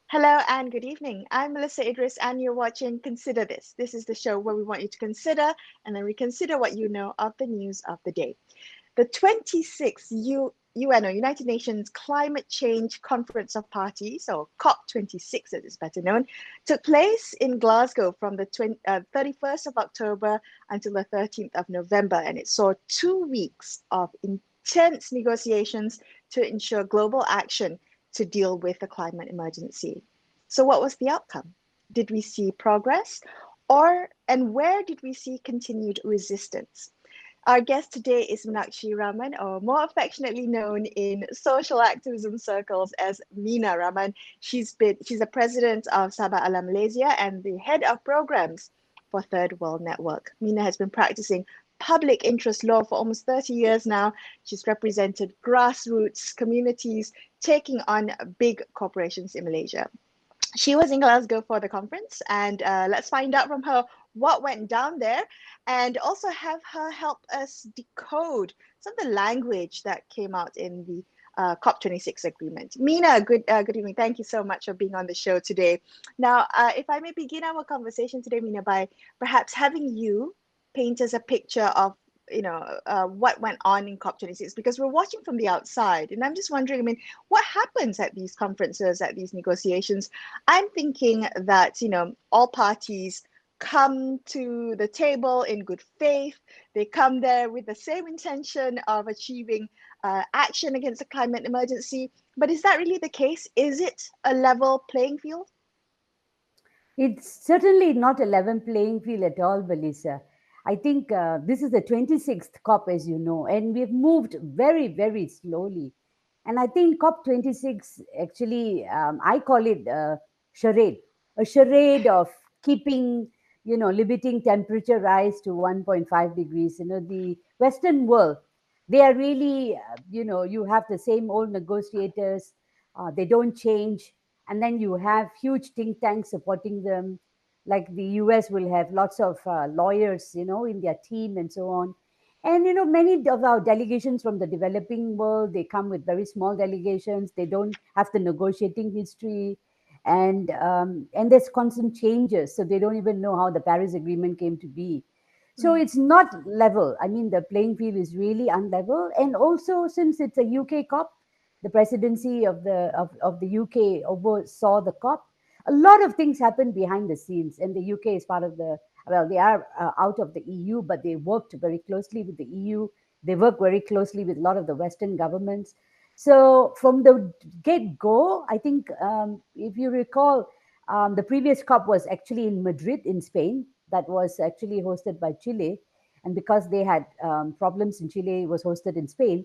Hello and good evening. I'm Melisa Idris, and you're watching Consider This. This is the show where we want you to consider and then reconsider what you know of the news of the day. The 26th UNO, United Nations Climate Change Conference of Parties, or COP26 as it's better known, took place in Glasgow from the 31st of October until the 13th of November, and it saw 2 weeks of intense negotiations to ensure global action to deal with the climate emergency. So, what was the outcome? Did we see progress, and where did we see continued resistance? Our guest today is Mina Rahman, or more affectionately known in social activism circles as Mina Rahman. She's the president of Sahabat Malaysia and the head of programs for Third World Network. Mina has been practicing public interest law for almost 30 years now. She's represented grassroots communities taking on big corporations in Malaysia. She was in Glasgow for the conference, and let's find out from her what went down there and also have her help us decode some of the language that came out in the COP26 agreement. Mina, good evening. Thank you so much for being on the show today. Now, if I may begin our conversation today, Mina, by perhaps having you paint us a picture of what went on in COP26, because we're watching from the outside. And I'm just wondering, I mean, what happens at these conferences, at these negotiations? I'm thinking that, all parties come to the table in good faith. They come there with the same intention of achieving action against the climate emergency. But is that really the case? Is it a level playing field? It's certainly not a level playing field at all, Melisa. I think this is the 26th COP, as you know, and we've moved very, very slowly. And I think COP26 actually, I call it a charade of keeping, limiting temperature rise to 1.5 degrees. The Western world, they are really, you have the same old negotiators, they don't change. And then you have huge think tanks supporting them, like the US will have lots of lawyers, in their team and so on. And many of our delegations from the developing world, they come with very small delegations. They don't have the negotiating history, and there's constant changes, so they don't even know how the Paris Agreement came to be. So Mm. it's not level. I mean, the playing field is really unlevel. And also, since it's a UK COP, the presidency of the UK oversaw the COP. A lot of things happen behind the scenes, and the UK is part of they are out of the EU, but they worked very closely with the EU. They work very closely with a lot of the Western governments. So from the get go, I think if you recall, the previous COP was actually in Madrid, in Spain. That was actually hosted by Chile, and because they had problems in Chile, it was hosted in Spain.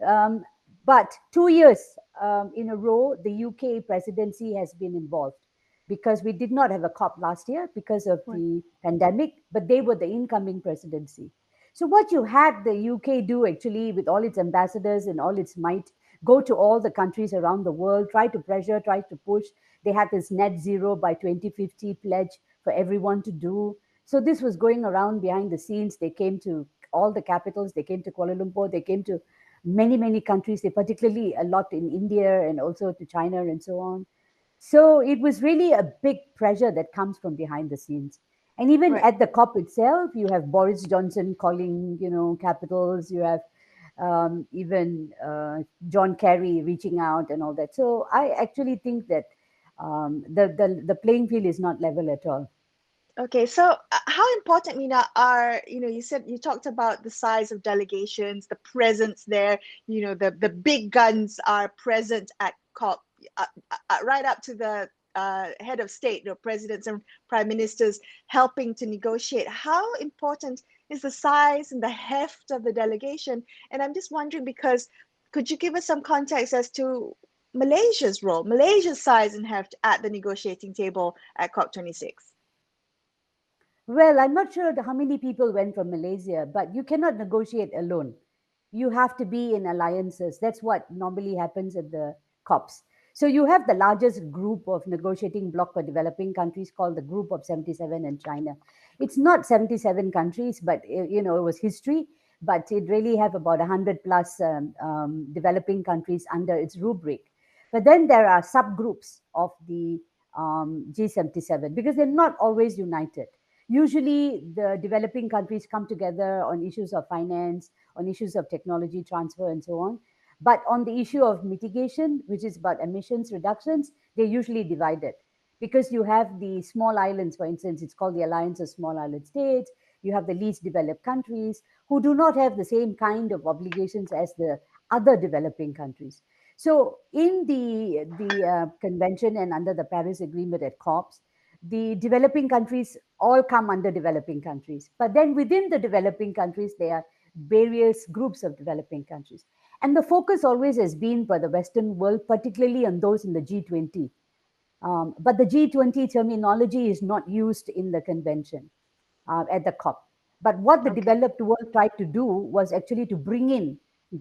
Um, but 2 years in a row, the UK presidency has been involved, because we did not have a COP last year because of Right. the pandemic, but they were the incoming presidency. So, what you had the UK do actually, with all its ambassadors and all its might, go to all the countries around the world, try to pressure, try to push. They had this net zero by 2050 pledge for everyone to do. So, this was going around behind the scenes. They came to all the capitals, they came to Kuala Lumpur, they came to many, many countries, they particularly a lot in India and also to China and so on. So it was really a big pressure that comes from behind the scenes. And even Right. at the COP itself, you have Boris Johnson calling, capitals. You have even John Kerry reaching out and all that. So I actually think that the playing field is not level at all. Okay, so how important, Mina, you said you talked about the size of delegations, the presence there, the big guns are present at COP, right up to the head of state, presidents and prime ministers helping to negotiate. How important is the size and the heft of the delegation? And I'm just wondering, because could you give us some context as to Malaysia's role, Malaysia's size and heft at the negotiating table at COP26? Well, I'm not sure how many people went from Malaysia, but you cannot negotiate alone. You have to be in alliances. That's what normally happens at the COPs. So you have the largest group of negotiating bloc for developing countries called the Group of 77 in China. It's not 77 countries, but it was history. But it really have about 100 plus developing countries under its rubric. But then there are subgroups of the G77 because they're not always united. Usually, the developing countries come together on issues of finance, on issues of technology transfer, and so on. But on the issue of mitigation, which is about emissions reductions, they're usually divided because you have the small islands, for instance, it's called the Alliance of Small Island States. You have the least developed countries who do not have the same kind of obligations as the other developing countries. So, in the convention and under the Paris Agreement at COPs, the developing countries all come under developing countries. But then within the developing countries, there are various groups of developing countries. And the focus always has been for the Western world, particularly on those in the G20. But the G20 terminology is not used in the convention at the COP. But what the Okay. developed world tried to do was actually to bring in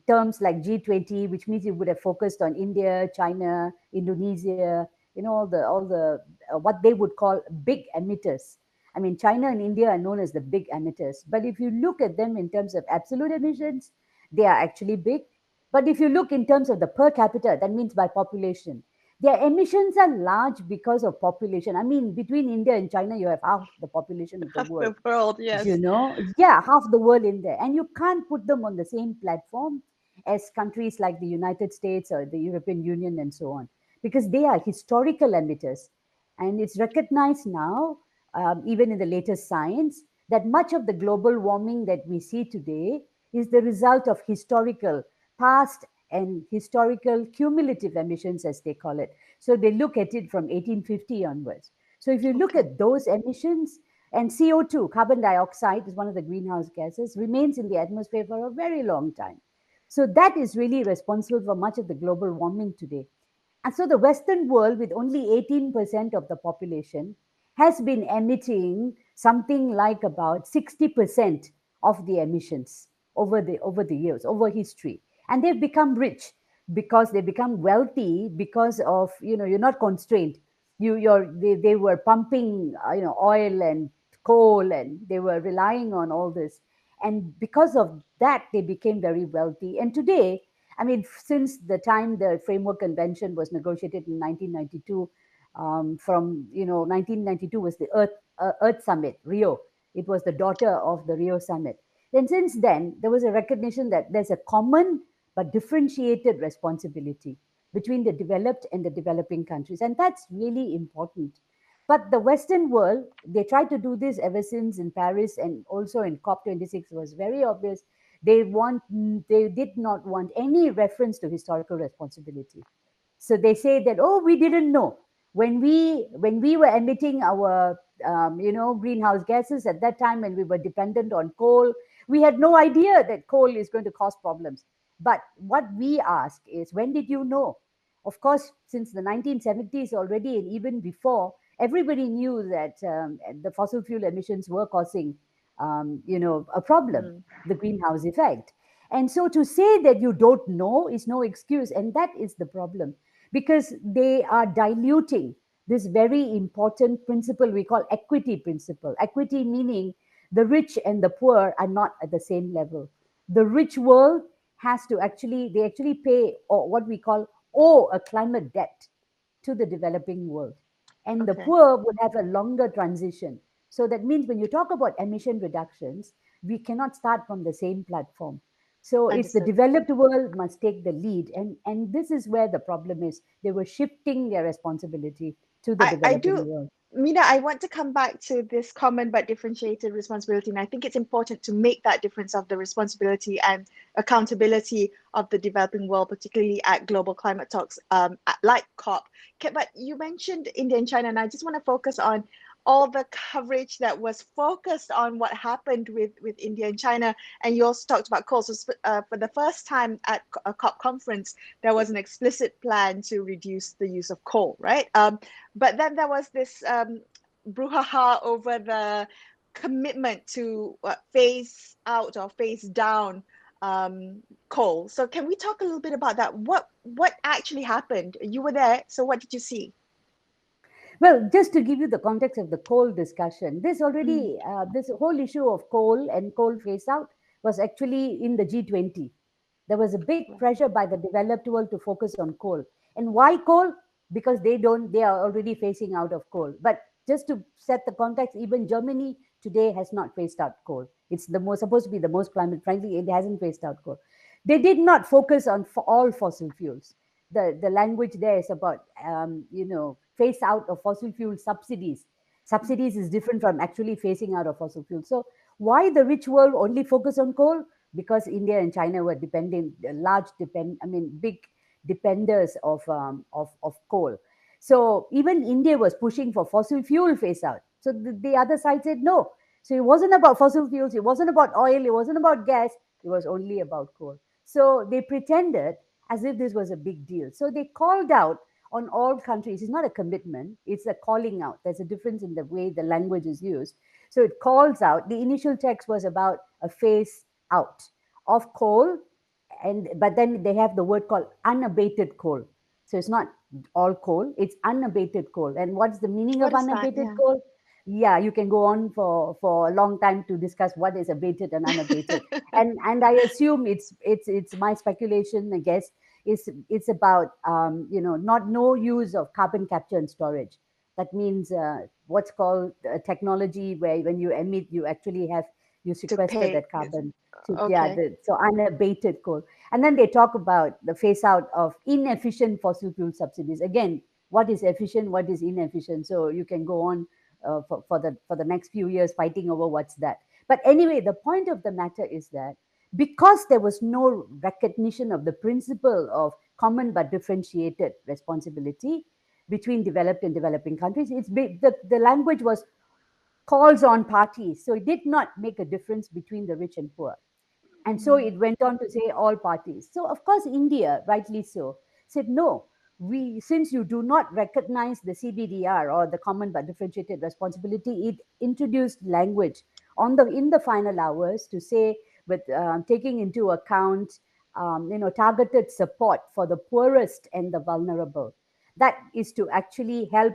terms like G20, which means it would have focused on India, China, Indonesia, all the what they would call big emitters. I mean, China and India are known as the big emitters. But if you look at them in terms of absolute emissions, they are actually big. But if you look in terms of the per capita, that means by population, their emissions are large because of population. I mean, between India and China, you have half the population of the Half world. the world, yes. Yeah, half the world in there. And you can't put them on the same platform as countries like the United States or the European Union and so on, because they are historical emitters. And it's recognized now, even in the latest science, that much of the global warming that we see today is the result of historical, past and historical cumulative emissions, as they call it. So they look at it from 1850 onwards. So if you look Okay. at those emissions, and CO2, carbon dioxide, is one of the greenhouse gases, remains in the atmosphere for a very long time. So that is really responsible for much of the global warming today. And so the Western world, with only 18% of the population, has been emitting something like about 60% of the emissions over the years, over history. And they've become rich because they become wealthy because of, you're not constrained. They were pumping, oil and coal, and they were relying on all this. And because of that, they became very wealthy. And today, I mean, since the time the Framework Convention was negotiated in 1992, from 1992 was the Earth Summit, Rio. It was the daughter of the Rio Summit. Then since then, there was a recognition that there's a common but differentiated responsibility between the developed and the developing countries, and that's really important. But the Western world, they tried to do this ever since in Paris and also in COP26 was very obvious. They did not want any reference to historical responsibility. So they say that, oh, we didn't know when we were emitting our greenhouse gases at that time, when we were dependent on coal, we had no idea that coal is going to cause problems. But what we ask is, when did you know? Of course, since the 1970s already, and even before, everybody knew that the fossil fuel emissions were causing, a problem, Mm. the greenhouse effect. And so to say that you don't know is no excuse. And that is the problem, because they are diluting this very important principle we call equity principle. Equity meaning the rich and the poor are not at the same level. The rich world they actually pay, or what we call owe, a climate debt to the developing world. And the Okay. poor would have a longer transition. So that means when you talk about emission reductions, we cannot start from the same platform. So it's the Understood. developed world must take the lead. And this is where the problem is. They were shifting their responsibility to the I do, developing world. Mina, I want to come back to this common but differentiated responsibility. And I think it's important to make that difference of the responsibility and accountability of the developing world, particularly at global climate talks like COP. Okay, but you mentioned India and China, and I just want to focus on all the coverage that was focused on what happened with India and China. And you also talked about coal. So for the first time at a COP conference, there was an explicit plan to reduce the use of coal, right? But then there was this brouhaha over the commitment to phase out or phase down coal. So can we talk a little bit about that? What actually happened? You were there, so what did you see? Well, just to give you the context of the coal discussion, Mm, this whole issue of coal and coal phase out was actually in the G20. There was a big right. pressure by the developed world to focus on coal. And why coal? Because they are already phasing out of coal. But just to set the context, even Germany today has not phased out coal. It's the most supposed to be the most climate friendly. It hasn't phased out coal. They did not focus on all fossil fuels. The language there is about phase out of fossil fuel subsidies. Subsidies is different from actually phasing out of fossil fuels. So why the rich world only focus on coal? Because India and China were big dependers of coal. So even India was pushing for fossil fuel phase out. So the other side said no. So it wasn't about fossil fuels, it wasn't about oil, it wasn't about gas, it was only about coal. So they pretended as if this was a big deal. So they called out on all countries. It's not a commitment, it's a calling out. There's a difference in the way the language is used. So it calls out. The initial text was about a phase out of coal, but then they have the word called unabated coal. So it's not all coal, it's unabated coal. And what's the meaning What of is that? unabated coal? Yeah, you can go on for a long time to discuss what is abated and unabated. And I assume it's my speculation, I guess, it's about not no use of carbon capture and storage. That means what's called technology where when you emit, you actually have you To sequester pay. that carbon. Okay. So unabated coal. And then they talk about the phase out of inefficient fossil fuel subsidies. Again, what is efficient, what is inefficient? So you can go on for the next few years fighting over what's that. But anyway, the point of the matter is that because there was no recognition of the principle of common but differentiated responsibility between developed and developing countries, the language was calls on parties. So it did not make a difference between the rich and poor. And so Mm. it went on to say all parties. So of course, India, rightly so, said no. Since you do not recognize the CBDR or the common but differentiated responsibility, it introduced language in the final hours to say, with taking into account, targeted support for the poorest and the vulnerable. That is to actually help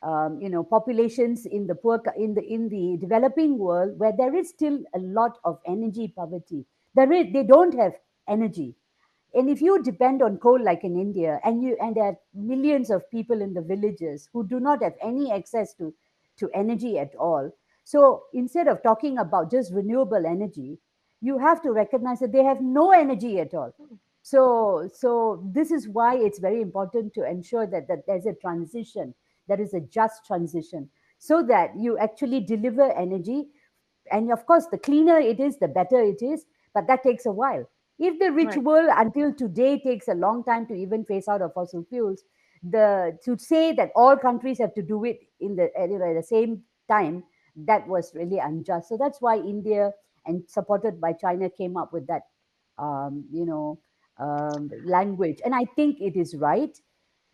populations in the in the developing world where there is still a lot of energy poverty. They don't have energy, and if you depend on coal like in India, and there are millions of people in the villages who do not have any access to energy at all. So instead of talking about just renewable energy, you have to recognize that they have no energy at all. So this is why it's very important to ensure that there's a transition, there is a just transition, so that you actually deliver energy. And of course, the cleaner it is, the better it is, but that takes a while. If the rich Right. world until today takes a long time to even phase out of fossil fuels, to say that all countries have to do it at the same time, that was really unjust. So that's why India, and supported by China, came up with that um, you know language. And I think it is right,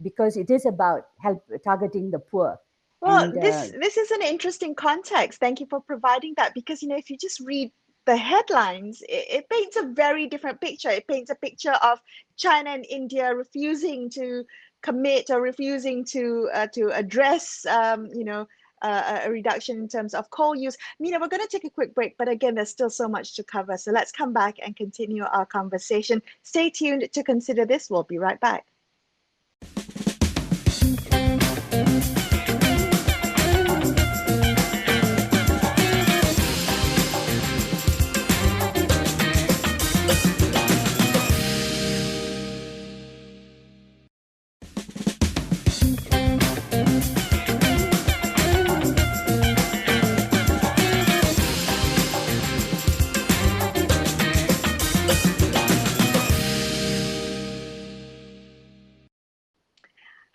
because it is about help targeting the poor. Well, And this is an interesting context. Thank you for providing that because if you just read the headlines, it paints a very different picture. It paints a picture of China and India refusing to commit or refusing to address a reduction in terms of coal use. Mina, we're going to take a quick break, but again, there's still so much to cover. So let's come back and continue our conversation. Stay tuned to consider this. We'll be right back.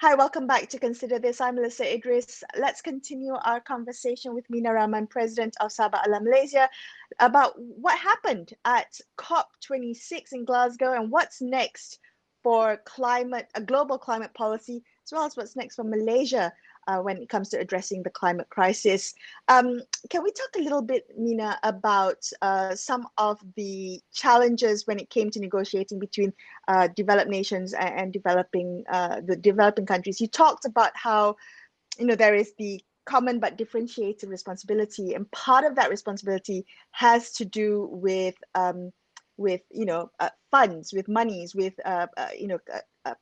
Hi, welcome back to Consider This. I'm Melisa Idris. Let's continue our conversation with Mina Rahman, President of Sahabat Malaysia, about what happened at COP26 in Glasgow and what's next for global climate policy, as well as what's next for Malaysia when it comes to addressing the climate crisis. Can we talk a little bit, Mina, about some of the challenges when it came to negotiating between developed nations and the developing countries? You talked about how there is the common but differentiated responsibility, and part of that responsibility has to do with funds, with monies, with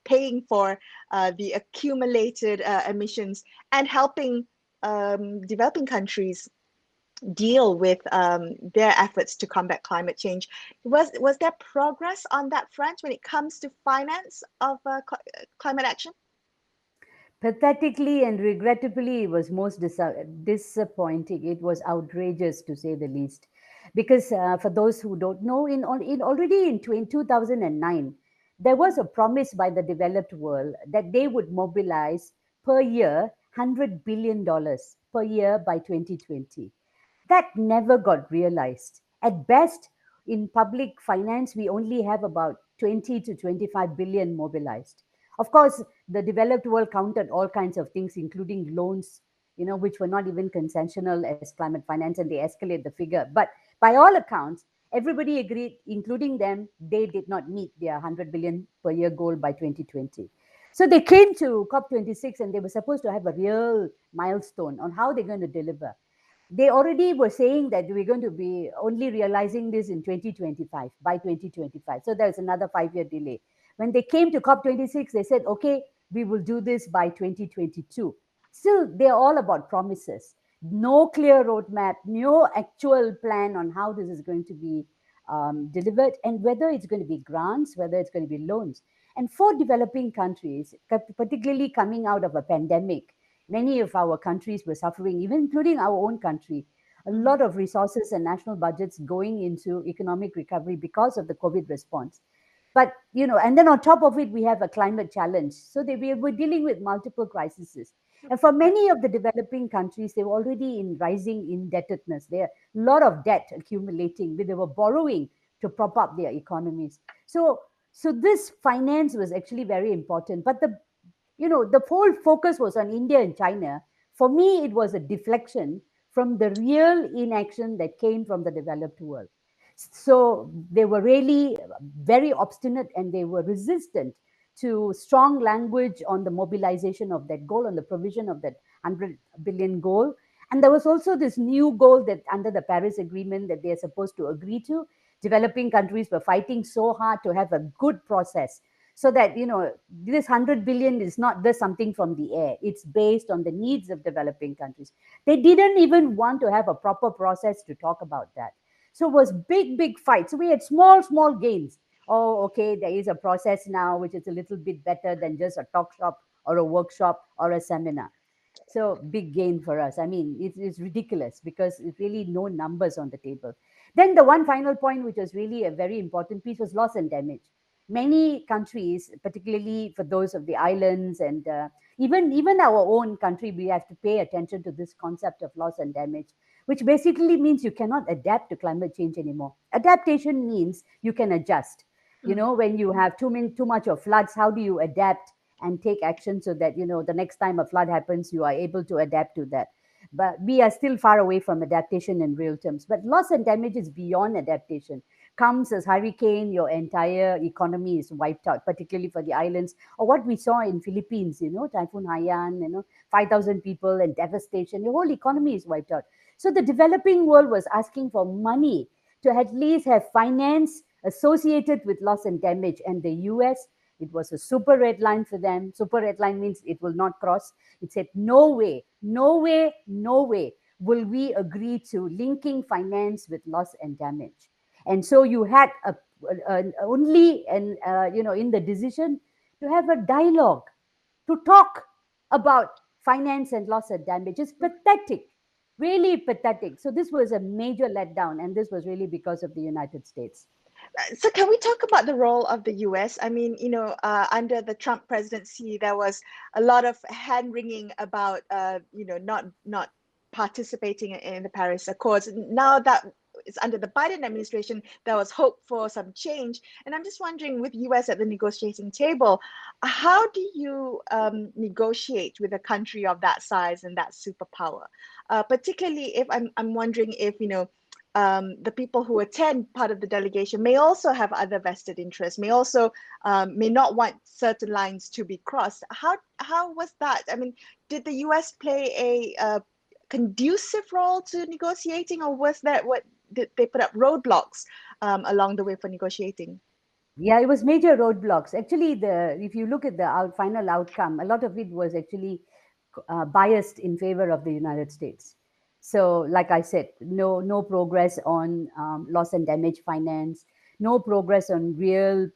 paying for the accumulated emissions, and helping developing countries deal with their efforts to combat climate change. Was there progress on that front when it comes to finance of climate action? Pathetically and regrettably, it was most disappointing. It was outrageous to say the least. Because for those who don't know, in already in 2009, there was a promise by the developed world that they would mobilize per year $100 billion per year by 2020. That never got realized. At best, in public finance, we only have about 20 to 25 billion mobilized. Of course, the developed world counted all kinds of things, including loans, which were not even consensual as climate finance, and they escalate the figure. But by all accounts, everybody agreed, including them, they did not meet their 100 billion per year goal by 2020. So they came to COP26 and they were supposed to have a real milestone on how they're going to deliver. They already were saying that we're going to be only realizing this in 2025, by 2025. So there's another 5-year delay. When they came to COP26, they said, okay, we will do this by 2022. Still, they're all about promises. No clear roadmap, no actual plan on how this is going to be delivered, and whether it's going to be grants, whether it's going to be loans. And for developing countries, particularly coming out of a pandemic, many of our countries were suffering, even including our own country. A Mm. lot of resources and national budgets going into economic recovery because of the COVID response. But, and then on top of it, we have a climate challenge. So we're dealing with multiple crises. And for Yep. many of the developing countries, they're already in rising indebtedness. There are a lot of debt accumulating. They were borrowing to prop up their economies. So this finance was actually very important. But the whole focus was on India and China. For me, it was a deflection from the real inaction that came from the developed world. So they were really very obstinate and they were resistant to strong language on the mobilization of that goal, on the provision of that 100 billion goal. And there was also this new goal that under the Paris Agreement that they are supposed to agree to. Developing countries were fighting so hard to have a good process so that this 100 billion is not just something from the air. It's based on the needs of developing countries. They didn't even want to have a proper process to talk about that. So it was big fight. So we had small gains. Oh, okay, there is a process now which is a little bit better than just a talk shop or a workshop or a seminar. So big gain for us. I mean, it's ridiculous because it's really no numbers on the table. Then the one final point, which was really a very important piece, was loss and damage. Many countries, particularly for those of the islands and even our own country, we have to pay attention to this concept of loss and damage, which basically means you cannot adapt to climate change anymore. Adaptation means you can adjust. Mm. When you have too much of floods, how do you adapt and take action so that the next time a flood happens, you are able to adapt to that? But we are still far away from adaptation in real terms. But loss and damage is beyond adaptation. Comes as hurricane, your entire economy is wiped out, particularly for the islands. Or what we saw in Philippines, Typhoon Haiyan, 5,000 people and devastation. The whole economy is wiped out. So the developing world was asking for money to at least have finance associated with loss and damage. And the US, it was a super red line for them. Super red line means it will not cross. It said, no way, no way, no way will we agree to linking finance with loss and damage. And so you had only in the decision to have a dialogue, to talk about finance and loss and damage. It's pathetic, really pathetic. So this was a major letdown, and this was really because of the United States. So can we talk about the role of the US? I mean, under the Trump presidency, there was a lot of hand wringing about, not participating in the Paris Accords. Now that it's under the Biden administration, there was hope for some change. And I'm just wondering, with US at the negotiating table, how do you negotiate with a country of that size and that superpower? Particularly if I'm wondering if, the people who attend part of the delegation may also have other vested interests, may also may not want certain lines to be crossed. How was that? I mean, did the US play a conducive role to negotiating, or was that what did they put up roadblocks along the way for negotiating. Yeah, it was major roadblocks. Actually, the if you look at the final outcome, a lot of it was actually biased in favor of the United States. So, like I said, no progress on loss and damage finance, no progress on real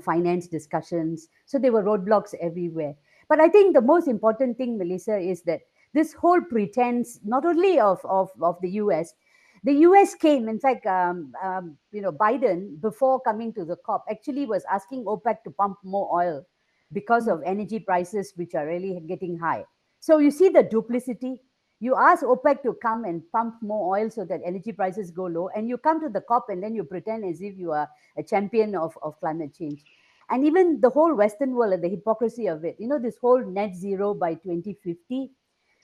finance discussions. So there were roadblocks everywhere. But I think the most important thing, Melissa, is that this whole pretense, not only of the US, the US came, in fact, Biden, before coming to the COP, actually was asking OPEC to pump more oil because Mm. of energy prices, which are really getting high. So you see the duplicity. You ask OPEC to come and pump more oil so that energy prices go low, and you come to the COP and then you pretend as if you are a champion of climate change. And even the whole Western world and the hypocrisy of it, this whole net zero by 2050,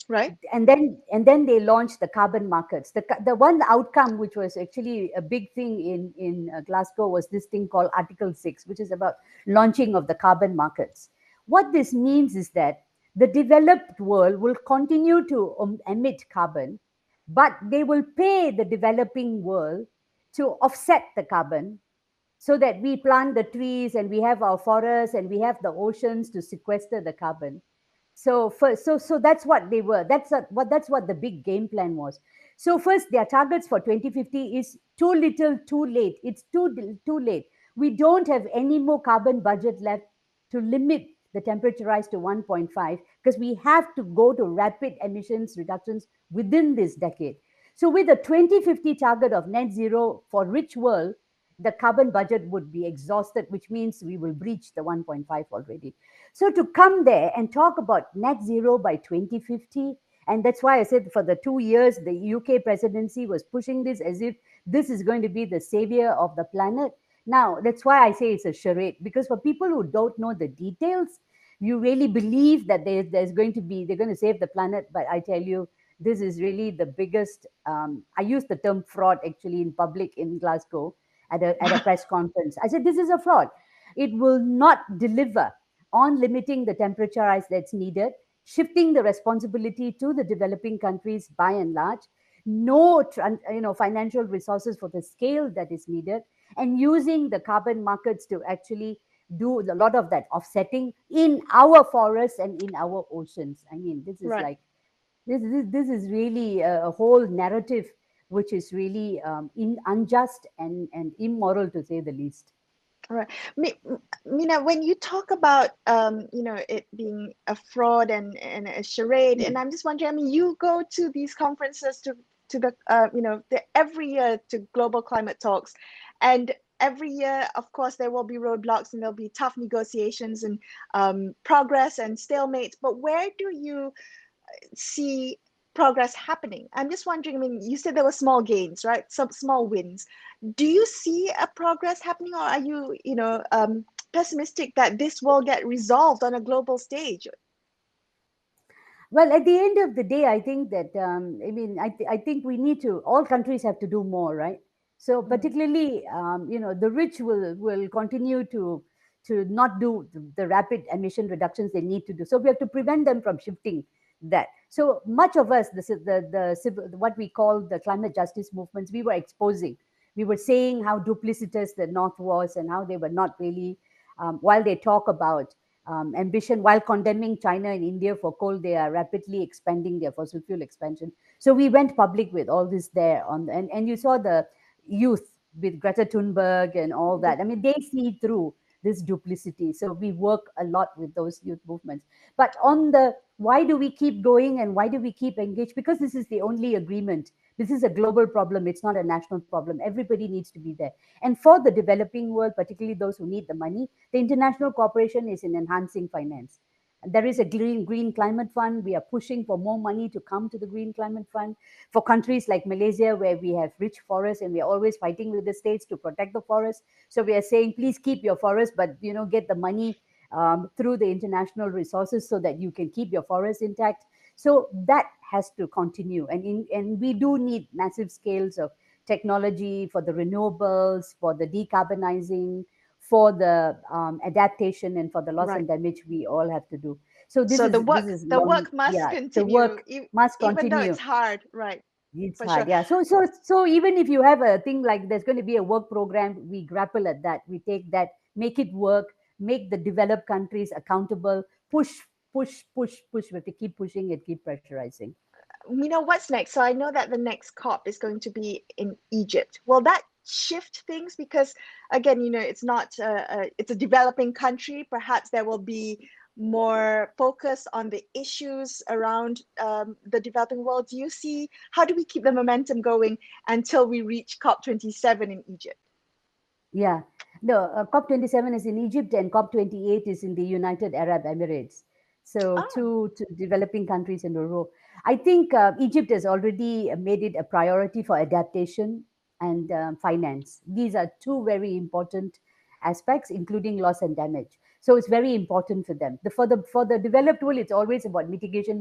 Right? and then they launched the carbon markets. The one outcome which was actually a big thing in Glasgow was this thing called Article 6, which is about launching of the carbon markets. What this means is that the developed world will continue to emit carbon, but they will pay the developing world to offset the carbon, so that we plant the trees and we have our forests and we have the oceans to sequester the carbon. So first, so that's what they were. That's what the big game plan was. So first, their targets for 2050 is too little, too late. It's too late. We don't have any more carbon budget left to limit the temperature rise to 1.5, because we have to go to rapid emissions reductions within this decade. So with a 2050 target of net zero for rich world, the carbon budget would be exhausted, which means we will breach the 1.5 already. So to come there and talk about net zero by 2050, and that's why I said for the 2 years, the UK presidency was pushing this as if this is going to be the savior of the planet. Now, that's why I say it's a charade, because for people who don't know the details, you really believe that there's going to be, they're going to save the planet. But I tell you, this is really the biggest, I use the term fraud actually in public in Glasgow at a press conference. I said, this is a fraud. It will not deliver on limiting the temperature rise that's needed, shifting the responsibility to the developing countries by and large, no financial resources for the scale that is needed, and using the carbon markets to actually do a lot of that offsetting in our forests and in our oceans. I mean, this is Right. like this is really a whole narrative which is really unjust and immoral, to say the least. Right. Mina, when you talk about it being a fraud and a charade, and Mm. I'm just wondering, I mean, you go to these conferences to the every year to global climate talks, and every year, of course, there will be roadblocks and there'll be tough negotiations and progress and stalemates. But where do you see progress happening? I'm just wondering, I mean, you said there were small gains, right? Some small wins. Do you see a progress happening, or are you, pessimistic that this will get resolved on a global stage? Well, at the end of the day, I think that I think we need to. All countries have to do more, right? So, Mm, particularly, the rich will continue to not do the rapid emission reductions they need to do. So, we have to prevent them from shifting that. So much of us, what we call the climate justice movements, we were exposing. We were saying how duplicitous the North was and how they were not really. While they talk about ambition, while condemning China and India for coal, they are rapidly expanding their fossil fuel expansion. So we went public with all this there and you saw the youth with Greta Thunberg and all the- that. I mean, they see through this duplicity. So we work a lot with those youth movements. But on the why do we keep going and why do we keep engaged? Because this is the only agreement. This is a global problem. It's not a national problem. Everybody needs to be there. And for the developing world, particularly those who need the money, the international cooperation is in enhancing finance. And there is a green climate fund. We are pushing for more money to come to the green climate fund for countries like Malaysia, where we have rich forests and we are always fighting with the states to protect the forest. So we are saying, please keep your forest, but get the money through the international resources so that you can keep your forest intact. So that has to continue, and we do need massive scales of technology for the renewables, for the decarbonizing, for the adaptation, and for the loss right. and damage we all have to do. So this So is this is the long, work must yeah. The continue, work must even though it's continue. hard, right? It's for hard, sure. yeah. So even if you have a thing like there's going to be a work program, we grapple at that. We take that, make it work, make the developed countries accountable, push, push, push, push. We have to keep pushing it, keep pressurizing. What's next? So I know that the next COP is going to be in Egypt. Will that shift things? Because again, it's not it's a developing country. Perhaps there will be more focus on the issues around the developing world. Do you see how do we keep the momentum going until we reach COP27 in Egypt? Yeah. No, COP27 is in Egypt and COP28 is in the United Arab Emirates. So Ah, two developing countries in a row. I think Egypt has already made it a priority for adaptation and finance. These are two very important aspects, including loss and damage. So it's very important for them. For the developed world, it's always about mitigation,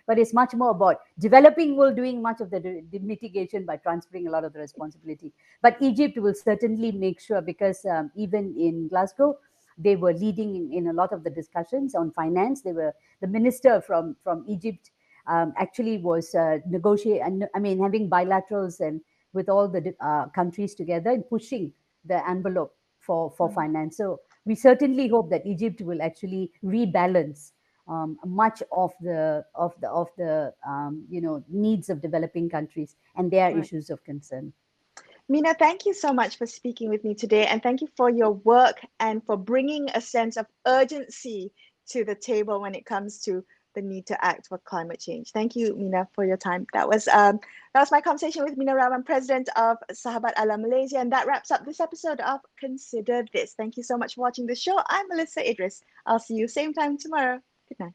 but it's much more about developing world doing much of the mitigation by transferring a lot of the responsibility. But Egypt will certainly make sure, because even in Glasgow, they were leading in a lot of the discussions on finance. They were the minister from Egypt actually was negotiating. I mean, having bilaterals and with all the countries together and pushing the envelope for mhm, finance. So we certainly hope that Egypt will actually rebalance much of the needs of developing countries and their right. issues of concern. Mina, thank you so much for speaking with me today, and thank you for your work and for bringing a sense of urgency to the table when it comes to the need to act for climate change. Thank you, Mina, for your time. That was my conversation with Mina Rahman, President of Sahabat Ala Malaysia, and that wraps up this episode of Consider This. Thank you so much for watching the show. I'm Melisa Idris. I'll see you same time tomorrow. Good night.